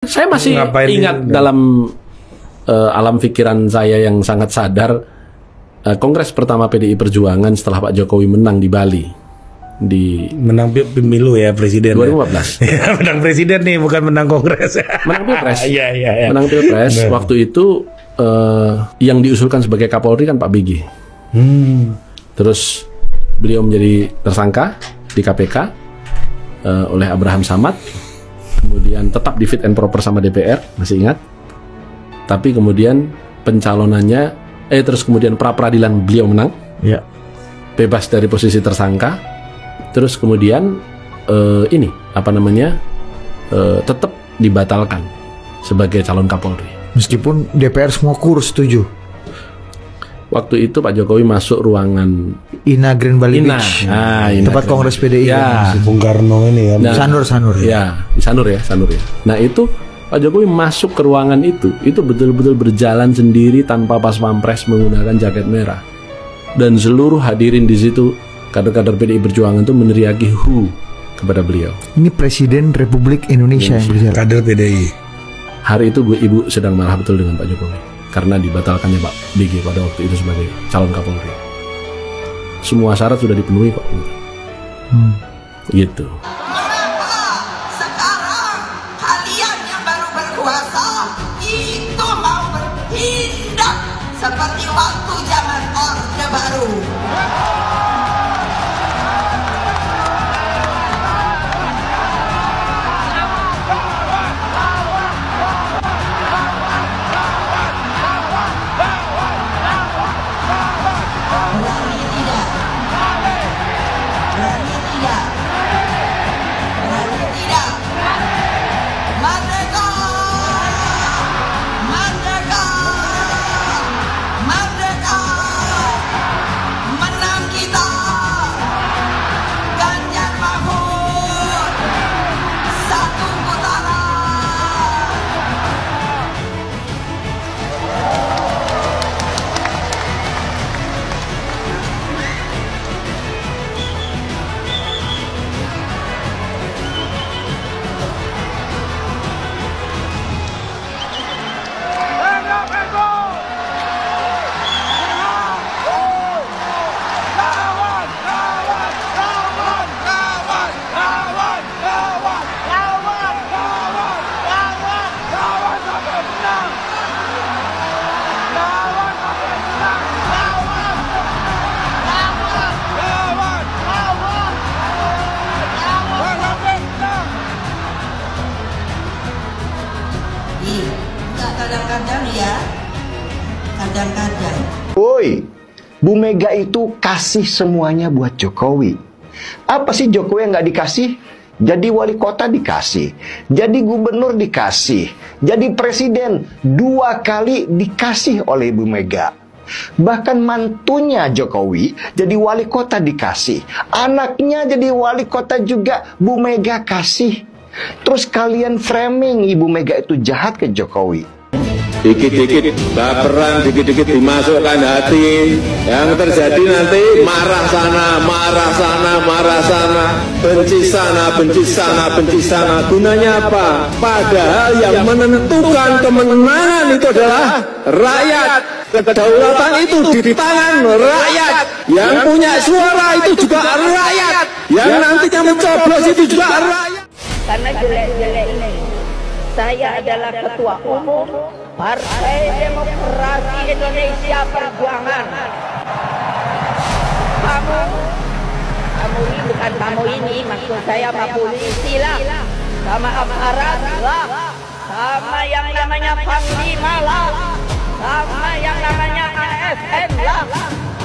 Saya masih ingat dalam alam pikiran saya yang sangat sadar, Kongres pertama PDI Perjuangan setelah Pak Jokowi menang di Bali. Menang pemilu ya presiden 2014 ya, menang presiden nih, bukan menang kongres. Menang pilpres. Iya. Menang pilpres. Waktu itu yang diusulkan sebagai Kapolri kan Pak BG. Terus beliau menjadi tersangka di KPK oleh Abraham Samad. Kemudian tetap di fit and proper sama DPR, masih ingat. Tapi kemudian pencalonannya terus kemudian pra peradilan beliau menang. Ya. Bebas dari posisi tersangka. Terus kemudian tetap dibatalkan sebagai calon Kapolri. Meskipun DPR semua kurus setuju. Waktu itu Pak Jokowi masuk ruangan Ina Green Bali Beach, tempat Kongres PDI. Ya, Bung Karno ini ya. Nah, Sanur ya. Sanur ya. Nah itu Pak Jokowi masuk ke ruangan itu betul-betul berjalan sendiri tanpa pas pampres menggunakan jaket merah. Dan seluruh hadirin di situ, kader-kader PDI Perjuangan itu meneriaki hu kepada beliau. Ini Presiden Republik Indonesia yang berjalan. Kader PDI. Hari itu Ibu sedang marah betul dengan Pak Jokowi karena dibatalkannya Pak BG pada waktu itu sebagai calon Kapolri. Semua syarat sudah dipenuhi kok. Gitu. Sekarang kalian yang baru berkuasa itu mau bertindak seperti waktu zaman Orde Baru. Kadang-kadang ya, kadang-kadang. Woi, Bu Mega itu kasih semuanya buat Jokowi. Apa sih Jokowi yang nggak dikasih? Jadi wali kota dikasih, jadi gubernur dikasih, jadi presiden 2 kali dikasih oleh Bu Mega. Bahkan mantunya Jokowi jadi wali kota dikasih, anaknya jadi wali kota juga Bu Mega kasih. Terus kalian framing Ibu Mega itu jahat ke Jokowi. Dikit-dikit baperan, dikit-dikit dimasukkan hati. Yang terjadi nanti marah sana, marah sana, marah sana, benci sana, benci sana, benci sana. Gunanya apa? Padahal yang menentukan kemenangan itu adalah rakyat. Kedaulatan itu di tangan rakyat. Yang punya suara itu juga rakyat. Yang nantinya mencoblos itu juga rakyat. Karena jelek-jelek ini, saya adalah ketua umum Partai Demokrasi Indonesia Perjuangan. Kamu ini bukan kamu ini, maksud saya Pak Polisi lah, sama aparat lah, sama yang namanya Panglima lah, sama yang namanya ASN lah.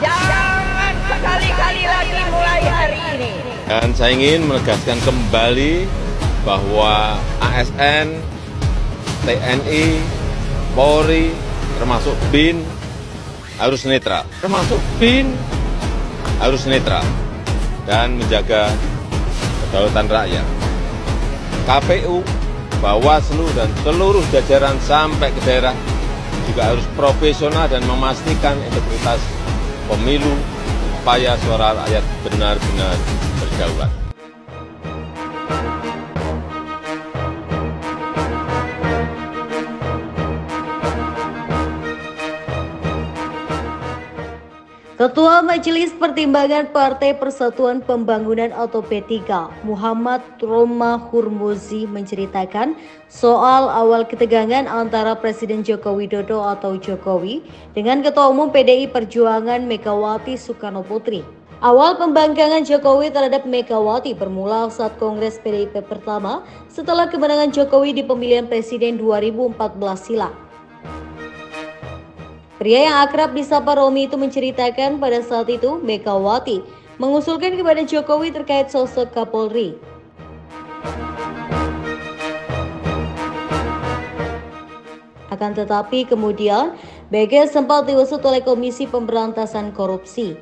Jangan sekali-kali lagi mulai hari ini. Dan saya ingin menegaskan kembali bahwa ASN, TNI, Polri, termasuk BIN harus netral. Termasuk BIN harus netral dan menjaga kedaulatan rakyat. KPU, Bawaslu, dan seluruh jajaran sampai ke daerah juga harus profesional dan memastikan integritas pemilu supaya suara rakyat benar-benar berdaulat. Ketua Majelis Pertimbangan Partai Persatuan Pembangunan atau P3, Muhammad Roma Hurmuzi menceritakan soal awal ketegangan antara Presiden Joko Widodo atau Jokowi dengan Ketua Umum PDI Perjuangan Megawati Soekarno Putri. Awal pembangkangan Jokowi terhadap Megawati bermula saat Kongres PDIP pertama setelah kemenangan Jokowi di pemilihan Presiden 2014 silam. Pria yang akrab disapa Romi itu menceritakan pada saat itu Megawati mengusulkan kepada Jokowi terkait sosok Kapolri. Akan tetapi kemudian BG sempat diusut oleh Komisi Pemberantasan Korupsi.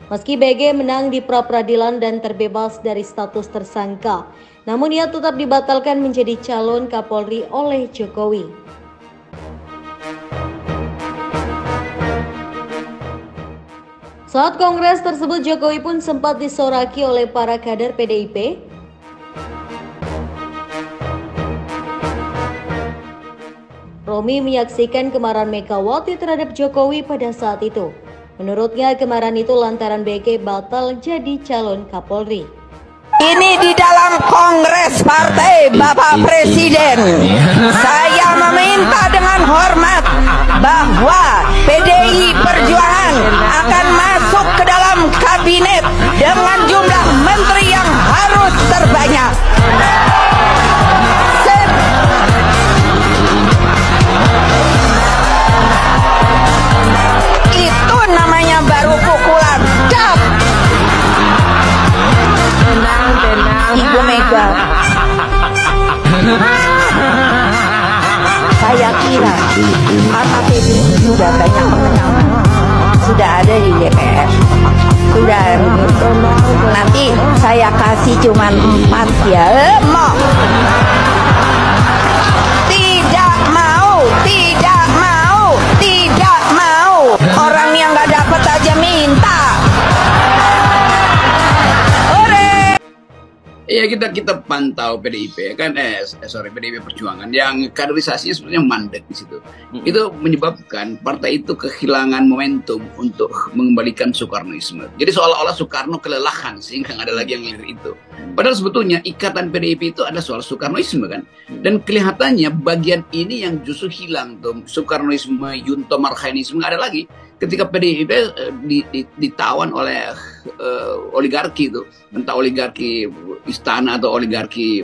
Meski BG menang di pra-peradilan dan terbebas dari status tersangka, namun ia tetap dibatalkan menjadi calon Kapolri oleh Jokowi. Saat kongres tersebut, Jokowi pun sempat disoraki oleh para kader PDIP. Romi menyaksikan kemarahan Megawati terhadap Jokowi pada saat itu. Menurutnya kemarahan itu lantaran BG batal jadi calon Kapolri. Ini di dalam Kongres Partai Bapak Presiden. Saya meminta dengan hormat bahwa PDI Perjuangan akan masuk ke dalam kabinet dengan jumlah menteri yang harus terbanyak. Itu namanya baru pukulan. Cap. Ibu Mega, saya kira karena PDI sudah banyak pengalaman, sudah ada di DPR, sudah nanti saya kasih cuman 4 ya, mau tidak mau orang yang nggak dapat aja minta. Ya kita pantau PDIP kan PDIP Perjuangan yang kaderisasinya sebenarnya mandek di situ. Itu menyebabkan partai itu kehilangan momentum untuk mengembalikan Soekarnoisme. Jadi seolah-olah Soekarno kelelahan sehingga nggak ada lagi yang lirik itu. Padahal sebetulnya ikatan PDIP itu ada soal Soekarnoisme kan. Dan kelihatannya bagian ini yang justru hilang tuh, Soekarnoisme, Yunto Marhainisme nggak ada lagi. Ketika PDIP ditawan oleh oligarki itu, entah oligarki istana atau oligarki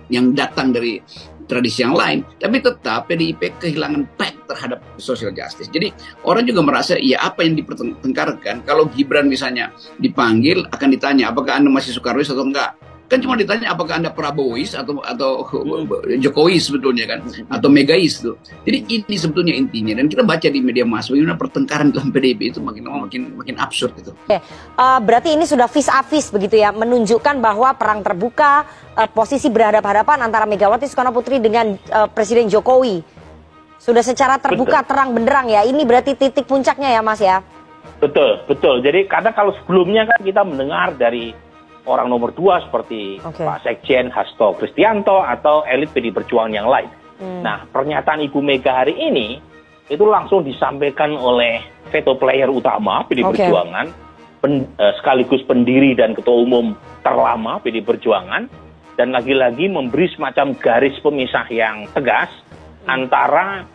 yang datang dari tradisi yang lain, tapi tetap PDIP kehilangan pek terhadap social justice. Jadi orang juga merasa ya apa yang dipertengkarkan, kalau Gibran misalnya dipanggil akan ditanya apakah Anda masih Soekarnois atau enggak. Kan cuma ditanya apakah Anda Prabowois atau Jokowis sebetulnya kan, atau Megais tuh. Jadi ini sebetulnya intinya, dan kita baca di media massa bagaimana pertengkaran dalam PDIP itu makin absurd itu. Oke, berarti ini sudah vis-a-vis begitu ya, menunjukkan bahwa perang terbuka, posisi berhadapan-hadapan antara Megawati Soekarno Putri dengan Presiden Jokowi sudah secara terbuka, terang benderang ya. Ini berarti titik puncaknya ya Mas ya. Betul. Jadi karena kalau sebelumnya kan kita mendengar dari orang nomor 2 seperti Pak Sekjen Hasto Kristianto atau elit PD Perjuangan yang lain. Nah, pernyataan Ibu Mega hari ini itu langsung disampaikan oleh veto player utama PD Perjuangan, sekaligus pendiri dan ketua umum terlama PD Perjuangan, dan lagi-lagi memberi semacam garis pemisah yang tegas antara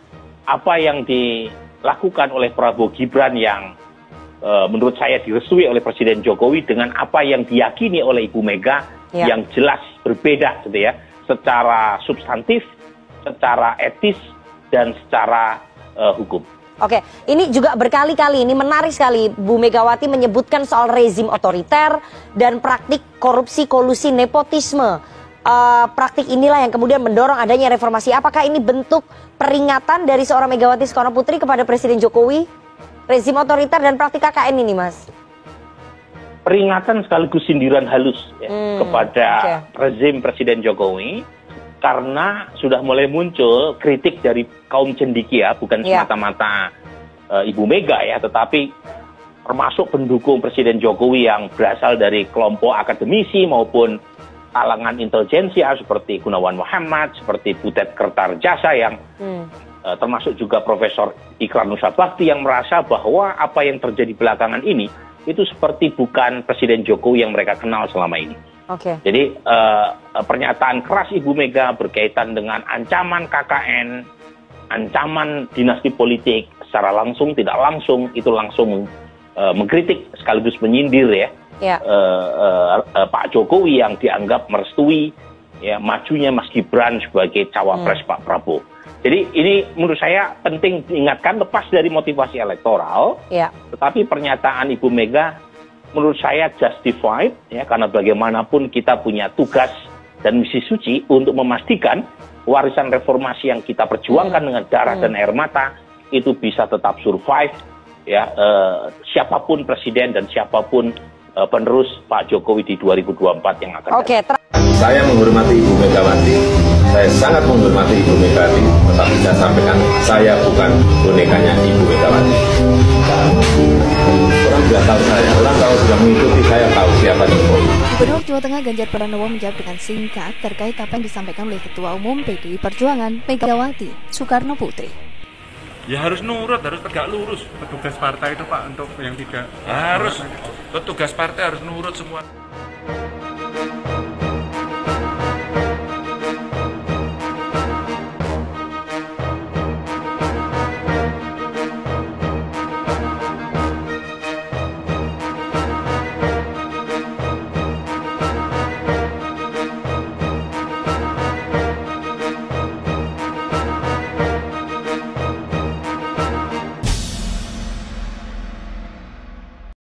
apa yang dilakukan oleh Prabowo Gibran yang menurut saya direstui oleh Presiden Jokowi dengan apa yang diyakini oleh Ibu Mega yang jelas berbeda gitu ya, secara substantif, secara etis, dan secara hukum. Oke, ini juga berkali-kali, ini menarik sekali, Bu Megawati menyebutkan soal rezim otoriter dan praktik korupsi, kolusi, nepotisme. Praktik inilah yang kemudian mendorong adanya reformasi. Apakah ini bentuk peringatan dari seorang Megawati Soekarno Putri kepada Presiden Jokowi? Rezim otoriter dan praktik KKN ini, Mas? Peringatan sekaligus sindiran halus ya, kepada rezim Presiden Jokowi, karena sudah mulai muncul kritik dari kaum cendekia, bukan semata-mata Ibu Mega ya, tetapi termasuk pendukung Presiden Jokowi yang berasal dari kelompok akademisi maupun kalangan intelijensia seperti Gunawan Muhammad, seperti Butet Kertarjasa yang termasuk juga Profesor Ikrar Nusa Bakti yang merasa bahwa apa yang terjadi belakangan ini itu seperti bukan Presiden Jokowi yang mereka kenal selama ini. Jadi pernyataan keras Ibu Mega berkaitan dengan ancaman KKN, ancaman dinasti politik secara langsung tidak langsung itu langsung mengkritik sekaligus menyindir Pak Jokowi yang dianggap merestui majunya Mas Gibran sebagai cawapres Pak Prabowo. Jadi ini menurut saya penting diingatkan lepas dari motivasi elektoral, tetapi pernyataan Ibu Mega menurut saya justified karena bagaimanapun kita punya tugas dan misi suci untuk memastikan warisan reformasi yang kita perjuangkan dengan darah dan air mata itu bisa tetap survive siapapun presiden dan siapapun penerus Pak Jokowi di 2024 yang akan datang. Saya menghormati Ibu Megawati, saya sangat menghormati Ibu Megawati, tetapi saya sampaikan saya bukan bonekanya Ibu Megawati. Orang sudah tahu saya, orang kalau sudah mengikuti saya tahu siapa Jokowi. Gubernur Jawa Tengah Ganjar Pranowo menjawab dengan singkat terkait apa yang disampaikan oleh Ketua Umum PDI Perjuangan Megawati Soekarno Putri. Ya harus nurut, harus tegak lurus. Petugas partai itu Pak, untuk yang tidak harus, petugas partai harus nurut semua.